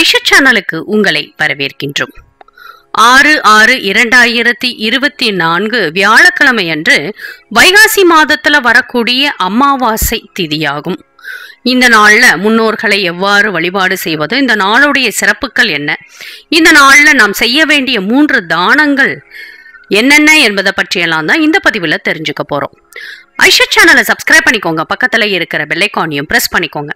ஐஷா சேனலுக்கு உங்களை வரவேற்கின்றோம். 6/6/2024 வியாழக்கிழமை அன்று வைகாசி மாதத்துல வரக்கூடிய அமாவாசை திதியாகும். இந்த நாள்ல முன்னோர்களை எவ்வாறு வழிபாடு செய்வது, இந்த நாளுடைய சிறப்புகள் என்ன, இந்த நாள்ல நாம் செய்ய வேண்டிய 3 தானங்கள் என்னென்ன என்பதை பற்றியெல்லாம் தான் இந்த பதிவுல தெரிஞ்சுக்க போறோம். ஐஷா சேனலை சப்ஸ்கிரைப் பண்ணிக்கோங்க, பக்கத்துல இருக்கிற பெல் ஐகானையும் பிரஸ் பண்ணிக்கோங்க.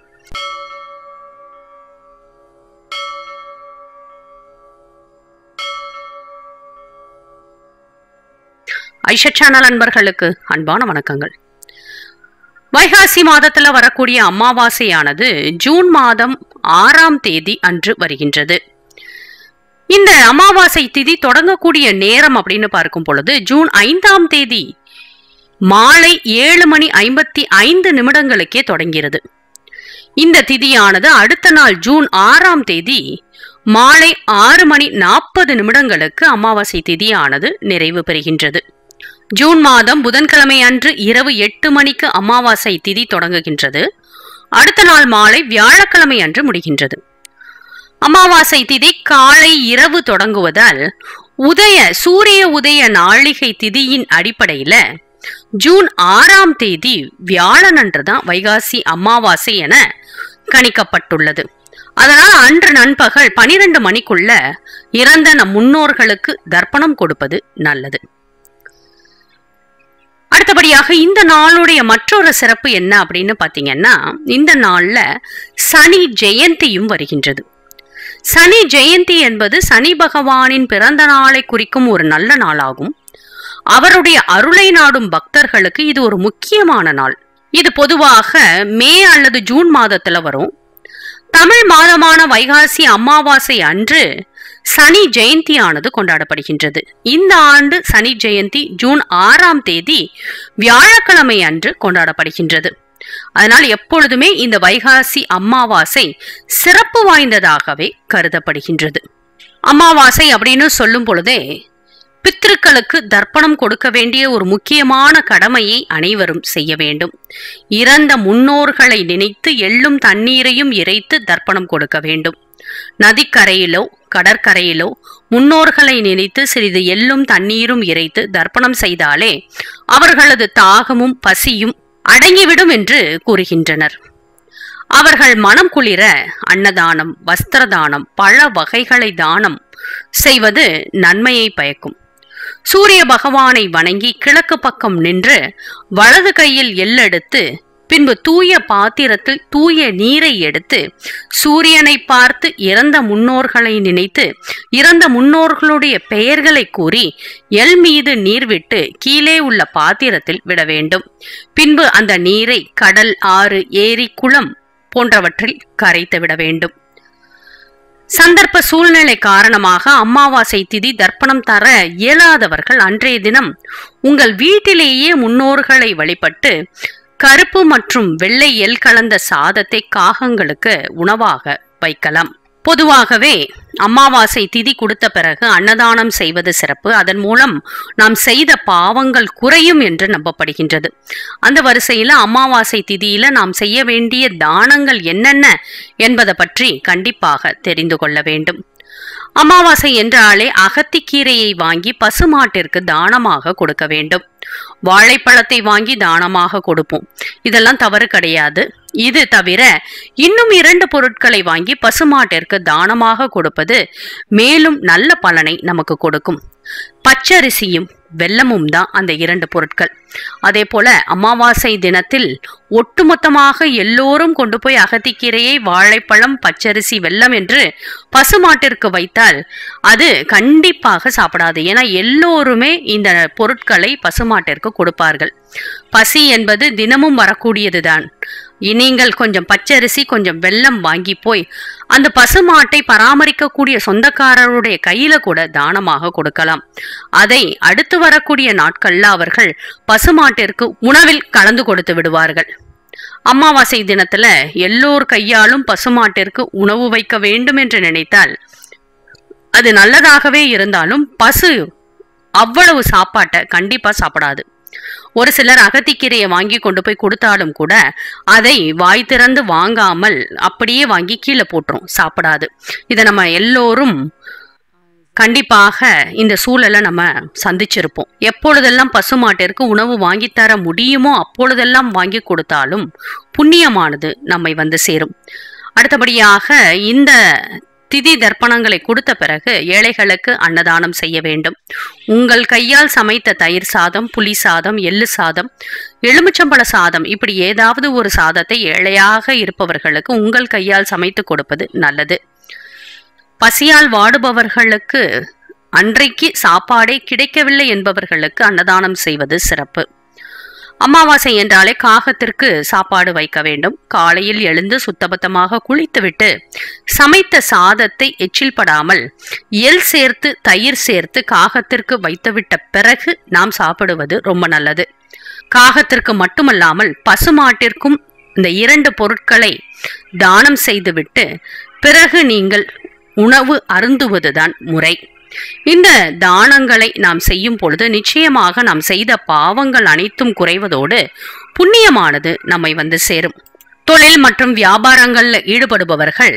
ஐஷா சேனல் அன்பர்களுக்கு அன்பான வணக்கங்கள். வைகாசி மாதத்துல வரக்கூடிய அமாவாசையானது ஜூன் மாதம் 6ஆம் தேதி அன்று வருகின்றது. இந்த அமாவாசை திதி தொடங்கக்கூடிய நேரம் அப்படின்னு பார்க்கும் பொழுது ஜூன் 5ஆம் தேதி மாலை 7:55 தொடங்கிறது. இந்த திதியானது அடுத்த நாள் ஜூன் 6ஆம் தேதி மாலை 6:40 அமாவாசை திதியானது நிறைவு பெறுகின்றது. ஜூன் மாதம் புதன்கிழமை அன்று இரவு 8 மணிக்கு அமாவாசை திதி தொடங்குகின்றது. அடுத்த நாள் மாலை வியாழக்கிழமை அன்று முடிகின்றது. அமாவாசை திதி காலை இரவு தொடங்குவதால் சூரிய உதய நாளிகை திதியின் அடிப்படையில ஜூன் 6ஆம் தேதி வியாழன் அன்றுதான் வைகாசி அமாவாசை என கணிக்கப்பட்டுள்ளது. அதனால் அன்று நண்பகல் 12 மணிக்குள்ள இறந்த நம் முன்னோர்களுக்கு தர்ப்பணம் கொடுப்பது நல்லது. அடுத்தபடியாக இந்த நாளுடைய மற்றொரு சிறப்பு என்ன அப்படின்னு பாத்தீங்கன்னா, இந்த நாள்ல சனி ஜெயந்தியும் வருகின்றது. சனி ஜெயந்தி என்பது சனி பகவானின் பிறந்த நாளை குறிக்கும் ஒரு நல்ல நாளாகும். அவருடைய அருளை நாடும் பக்தர்களுக்கு இது ஒரு முக்கியமான நாள். இது பொதுவாக மே அல்லது ஜூன் மாதத்துல வரும். தமிழ் மாதமான வைகாசி அமாவாசை அன்று சனி ஜெயந்தியானது கொண்டாடப்படுகின்றது. இந்த ஆண்டு சனி ஜெயந்தி ஜூன் 6ஆம் தேதி வியாழக்கிழமை அன்று கொண்டாடப்படுகின்றது. அதனால் எப்பொழுதுமே இந்த வைகாசி அமாவாசை சிறப்பு வாய்ந்ததாகவே கருதப்படுகின்றது. அமாவாசை அப்படின்னு சொல்லும் பொழுதே பித்ருக்களுக்கு தர்ப்பணம் கொடுக்க வேண்டிய ஒரு முக்கியமான கடமையை அனைவரும் செய்ய வேண்டும். இறந்த முன்னோர்களை நினைத்து எள்ளும் தண்ணீரையும் இறைத்து தர்ப்பணம் கொடுக்க வேண்டும். நதிக்கரையிலோ கடற்கரையிலோ முன்னோர்களை நினைத்து சிறிது எள்ளும் தண்ணீரும் இறைத்து தர்ப்பணம் செய்தாலே அவர்களது தாகமும் பசியும் அடங்கிவிடும் என்று கூறுகின்றனர். அவர்கள் மனம் குளிர அன்னதானம், வஸ்திரதானம், பழ வகைகளை தானம் செய்வது நன்மையை பயக்கும். சூரிய பகவானை வணங்கி கிழக்கு பக்கம் நின்று வலது கையில் எள்ளெடுத்து பின்பு தூய பாத்திரத்தில் தூய நீரை எடுத்து சூரியனை பார்த்து இறந்த முன்னோர்களை நினைத்து இறந்த முன்னோர்களுடைய பெயர்களை கூறி எள் மீது நீர் விட்டு கீழே உள்ள பாத்திரத்தில் விட வேண்டும். பின்பு அந்த நீரை கடல், ஆறு, ஏரி, குளம் போன்றவற்றில் கரைத்து விட வேண்டும். சந்தர்ப்ப சூழ்நிலை காரணமாக அமாவாசை திதி தர்ப்பணம் தர இயலாதவர்கள் அன்றைய தினம் உங்கள் வீட்டிலேயே முன்னோர்களை வழிபட்டு கருப்பு மற்றும் வெள்ளை எள் கலந்த சாதத்தை காகங்களுக்கு உணவாக வைக்கலாம். பொதுவாகவே அமாவாசை திதி கொடுத்த பிறகு அன்னதானம் செய்வது சிறப்பு. அதன் மூலம் நாம் செய்த பாவங்கள் குறையும் என்று நம்பப்படுகின்றது. அந்த வரிசையில அமாவாசை திதியில நாம் செய்ய வேண்டிய தானங்கள் என்னென்ன என்பதை பற்றி கண்டிப்பாக தெரிந்து கொள்ள வேண்டும். அமாவாசை என்றாலே அகத்திக்கீரையை வாங்கி பசுமாட்டிற்கு தானமாக கொடுக்க வேண்டும். வாழைப்பழத்தை வாங்கி தானமாக கொடுப்போம். இதெல்லாம் தவறு கிடையாது. இது தவிர இன்னும் 2 பொருட்களை வாங்கி பசுமாட்டிற்கு தானமாக கொடுப்பது மேலும் நல்ல பலனை நமக்கு கொடுக்கும். பச்சரிசியும் வெல்லமும் தான் அந்த 2 பொருட்கள். அதே போல அமாவாசை தினத்தில் ஒட்டுமொத்தமாக எல்லோரும் கொண்டு போய் அகத்திக்கீரையை, வாழைப்பழம், பச்சரிசி, வெல்லம் என்று பசுமாட்டிற்கு வைத்தால் அது கண்டிப்பாக சாப்பிடாது. ஏன்னா எல்லோருமே இந்த பொருட்களை பசுமாட்டிற்கு கொடுப்பார்கள். பசி என்பது தினமும் வரக்கூடியதுதான். நீங்கள் கொஞ்சம் பச்சரிசி, கொஞ்சம் வெல்லம் வாங்கி போய் அந்த பசுமாட்டை பராமரிக்கக்கூடிய சொந்தக்காரருடைய கையில கூட தானமாக கொடுக்கலாம். அதை அடுத்து வரக்கூடிய நாட்கள்ல அவர்கள் பசுமாட்டிற்கு உணவில் கலந்து கொடுத்து விடுவார்கள். அமாவாசை தினத்துல எல்லோர் கையாலும் பசுமாட்டிற்கு உணவு வைக்க வேண்டும் என்று நினைத்தால் அது நல்லதாகவே இருந்தாலும் பசு அவ்வளவு சாப்பாட்டை கண்டிப்பா சாப்பிடாது. ஒரு சிலர் அகத்திக்கீரையை வாங்கி கொண்டு போய் கொடுத்தாலும் கூட அதை வாய் திறந்து வாங்காமல் அப்படியே வாங்கி கீழே போட்டுரும், சாப்பிடாது. இதை நம்ம எல்லோரும் கண்டிப்பாக இந்த சூழலை நம்ம சந்திச்சிருப்போம். எப்பொழுதெல்லாம் பசுமாட்டிற்கு உணவு வாங்கித்தர முடியுமோ அப்பொழுதெல்லாம் வாங்கி கொடுத்தாலும் புண்ணியமானது நம்மை வந்து சேரும். அடுத்தபடியாக இந்த திதி தர்ப்பணங்களை கொடுத்த பிறகு ஏழைகளுக்கு அன்னதானம் செய்ய வேண்டும். உங்கள் கையால் சமைத்த தயிர் சாதம், புளி சாதம், எள்ளு சாதம், எலுமிச்சம்பழ சாதம், இப்படி ஏதாவது ஒரு சாதத்தை ஏழையாக இருப்பவர்களுக்கு உங்கள் கையால் சமைத்து கொடுப்பது நல்லது. பசியால் வாடுபவர்களுக்கு, அன்றைக்கு சாப்பாடே கிடைக்கவில்லை என்பவர்களுக்கு அன்னதானம் செய்வது சிறப்பு. அமாவாசை என்றாலே காகத்திற்கு சாப்பாடு வைக்க வேண்டும். காலையில் எழுந்து சுத்தபத்தமாக குளித்துவிட்டு சமைத்த சாதத்தை எச்சில் படாமல் எள் சேர்த்து தயிர் சேர்த்து காகத்திற்கு வைத்துவிட்ட பிறகு நாம் சாப்பிடுவது ரொம்ப நல்லது. காகத்திற்கு மட்டுமல்லாமல் பசுமாட்டிற்கும் இந்த 2 பொருட்களை தானம் செய்துவிட்டு பிறகு நீங்கள் உணவு அருந்துவதுதான் முறை. இந்த தானங்களை நாம் செய்யும் பொழுது நிச்சயமாக நாம் செய்த பாவங்கள் அனைத்தும் குறைவதோடு புண்ணியமானது நம்மை வந்து சேரும். தொழில் மற்றும் வியாபாரங்கள்ல ஈடுபடுபவர்கள்,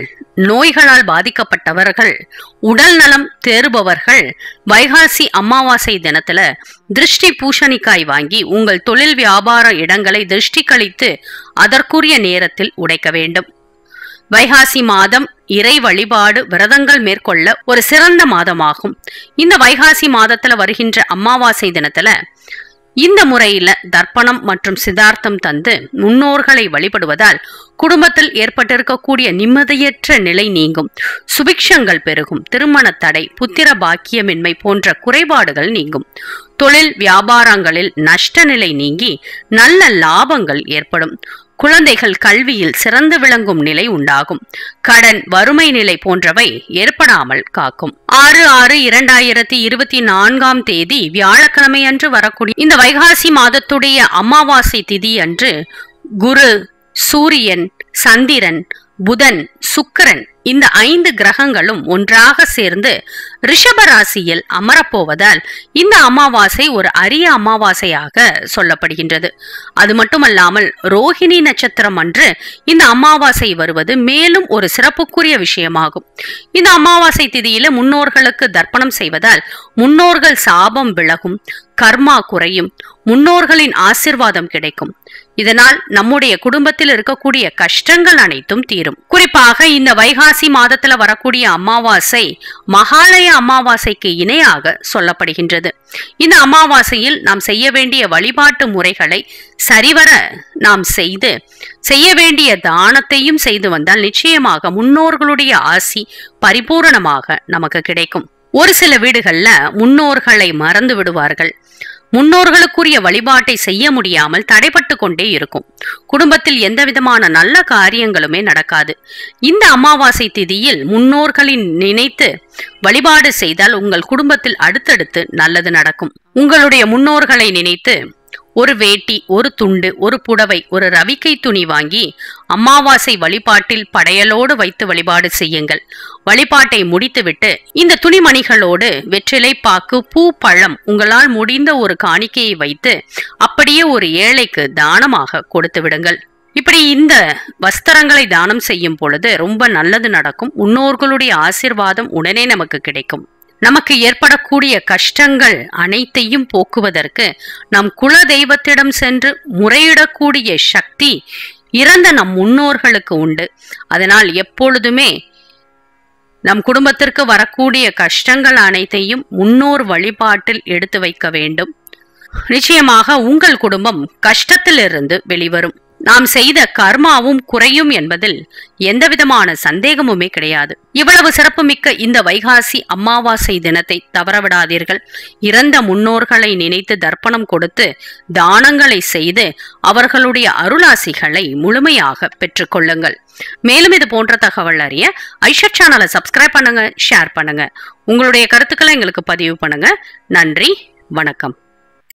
நோய்களால் பாதிக்கப்பட்டவர்கள், உடல் நலம் தேறுபவர்கள் வைகாசி அமாவாசை தினத்துல திருஷ்டி பூசணிக்காய் வாங்கி உங்கள் தொழில் வியாபார இடங்களை திருஷ்டி கழித்து அதற்குரிய நேரத்தில் உடைக்க வேண்டும். வைகாசி மாதம் இறை வழிபாடு விரதங்கள் மேற்கொள்ள ஒரு சிறந்த மாதமாகும். இந்த வைகாசி மாதத்துல வருகின்ற அமாவாசை தினத்துல இந்த முறையில தர்ப்பணம் மற்றும் சிதார்த்தம் தந்து முன்னோர்களை வழிபடுவதால் குடும்பத்தில் ஏற்பட்டிருக்கக்கூடிய நிம்மதியற்ற நிலை நீங்கும், சுபிக்ஷங்கள் பெருகும், திருமண தடை, புத்திர பாக்கியமின்மை போன்ற குறைபாடுகள் நீங்கும், தொழில் வியாபாரங்களில் நஷ்ட நிலை நீங்கி நல்ல லாபங்கள் ஏற்படும், குழந்தைகள் கல்வியில் சிறந்து விளங்கும் நிலை உண்டாகும், கடன் வறுமை நிலை போன்றவை ஏற்படாமல் காக்கும். 6/6/2024 வியாழக்கிழமை அன்று வரக்கூடிய இந்த வைகாசி மாதத்துடைய அமாவாசை திதி அன்று குரு, சூரியன், சந்திரன், புதன், சுக்கிரன் இந்த 5 கிரகங்களும் ஒன்றாக சேர்ந்து ரிஷபராசியில் அமரப்போவதால் இந்த அமாவாசை ஒரு அரிய அமாவாசையாக சொல்லப்படுகின்றது. அது மட்டுமல்லாமல் ரோஹிணி நட்சத்திரம் அன்று இந்த அமாவாசை வருவது மேலும் ஒரு சிறப்புக்குரிய விஷயமாகும். இந்த அமாவாசை திதியில முன்னோர்களுக்கு தர்ப்பணம் செய்வதால் முன்னோர்கள் சாபம் விலகும், கர்மா குறையும், முன்னோர்களின் ஆசிர்வாதம் கிடைக்கும். இதனால் நம்முடைய குடும்பத்தில் இருக்கக்கூடிய கஷ்டங்கள் அனைத்தும் தீரும். குறிப்பாக இந்த வைகாசி மாதத்துல வரக்கூடிய அமாவாசை மகாலய அமாவாசைக்கு இணையாக சொல்லப்படுகின்றது. இந்த அமாவாசையில் நாம் செய்ய வேண்டிய வழிபாட்டு முறைகளை சரிவர நாம் செய்ய வேண்டிய தானத்தையும் செய்து வந்தால் நிச்சயமாக முன்னோர்களுடைய ஆசி பரிபூரணமாக நமக்கு கிடைக்கும். ஒரு சில வீடுகள்ல முன்னோர்களை மறந்து விடுவார்கள். முன்னோர்களுக்குரிய வழிபாட்டை செய்ய முடியாமல் தடைபட்டு கொண்டே இருக்கும். குடும்பத்தில் எந்த விதமான நல்ல காரியங்களுமே நடக்காது. இந்த அமாவாசை திதியில் முன்னோர்களின் நினைத்து வழிபாடு செய்தால் உங்கள் குடும்பத்தில் அடுத்தடுத்து நல்லது நடக்கும். உங்களுடைய முன்னோர்களை நினைத்து ஒரு வேட்டி, ஒரு துண்டு, ஒரு புடவை, ஒரு ரவிக்கை துணி வாங்கி அமாவாசை வழிபாட்டில் படையலோடு வைத்து வழிபாடு செய்யுங்கள். வழிபாட்டை முடித்துவிட்டு இந்த துணிமணிகளோடு வெற்றிலை பாக்கு, பூ, பழம் உங்களால் முடிந்த ஒரு காணிக்கையை வைத்து அப்படியே ஒரு ஏழைக்கு தானமாக கொடுத்து விடுங்கள். இப்படி இந்த வஸ்திரங்களை தானம் செய்யும் பொழுது ரொம்ப நல்லது நடக்கும். முன்னோர்களுடைய ஆசிர்வாதம் உடனே நமக்கு கிடைக்கும். நமக்கு ஏற்படக்கூடிய கஷ்டங்கள் அனைத்தையும் போக்குவதற்கு நம் குல தெய்வத்திடம் சென்று முறையிடக்கூடிய சக்தி இறந்த நம் முன்னோர்களுக்கு உண்டு. அதனால் எப்பொழுதுமே நம் குடும்பத்திற்கு வரக்கூடிய கஷ்டங்கள் அனைத்தையும் முன்னோர் வழிபாட்டில் எடுத்து வைக்க வேண்டும். நிச்சயமாக உங்கள் குடும்பம் கஷ்டத்திலிருந்து வெளிவரும். நாம் செய்த கர்மாவும் குறையும் என்பதில் எந்தவிதமான சந்தேகமுமே கிடையாது. இவ்வளவு சிறப்புமிக்க இந்த வைகாசி அமாவாசை தினத்தை தவறவிடாதீர்கள். இறந்த முன்னோர்களை நினைத்து தர்ப்பணம் கொடுத்து தானங்களை செய்து அவர்களுடைய அருளாசிகளை முழுமையாக பெற்றுக்கொள்ளுங்கள். மேலும் இது போன்ற தகவல் அறிய ஐஷா சேனலை சப்ஸ்கிரைப் பண்ணுங்க, ஷேர் பண்ணுங்க, உங்களுடைய கருத்துக்களை எங்களுக்கு பதிவு பண்ணுங்க. நன்றி, வணக்கம்.